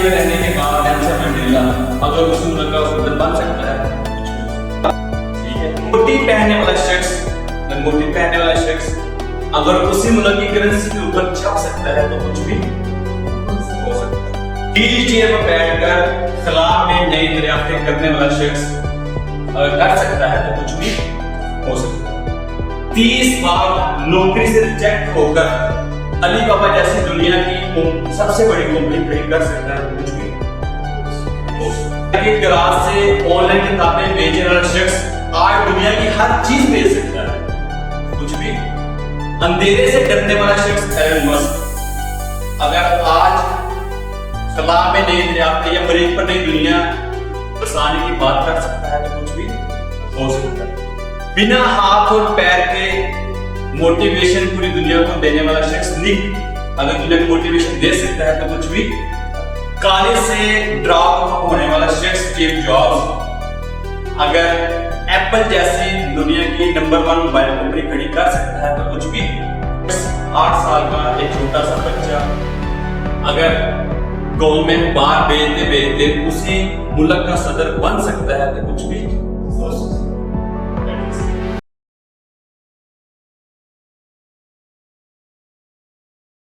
में रहने के बाद नेल्सन मंडेला अगर उस मुल्क का सदर बन सकता है, ठीक है। मोटी पहनने वाला शख्स अगर उसी मुल्क की करेंसी के ऊपर छप सकता है तो कुछ भी हो सकता है। व्हील चेयर पर बैठकर खला में नई दरियाफ्तें करने वाला शख्स अगर कर सकता है तो कुछ भी हो सकता है। 30 बार नौकरी से रिजेक्ट होकर अली बाबा जैसी दुनिया की सबसे बड़ी कंपनी खड़ी कर सकता है तो कुछ भी हो सकता है। गराज से ऑनलाइन किताबें बेचने वाला शख्स आज दुनिया की हर चीज बेच सकता है, कुछ भी। अंधेरे से डरने वाला शख्स एलन मस्क अगर आज खला में नई दरियाफ्तें या मरीज पर नई दुनिया बसाने की बात कर सकता है तो कुछ भी हो सकता है। बिना हाथ और पैर के मोटिवेशन पूरी दुनिया को देने वाला शख्स निक अगर दुनिया को मोटिवेशन दे सकता है तो कुछ भी। काले से ड्रॉप होने वाला शख्स स्टीव जॉब्स अगर एप्पल जैसी दुनिया की नंबर 1 मोबाइल कंपनी खड़ी कर सकता है तो कुछ भी। 8 साल का एक छोटा सा बच्चा अगर गवर्नमेंट बार बेचते बेचते उसी मुल्क का सदर बन सकता है तो कुछ भी हो सकता है।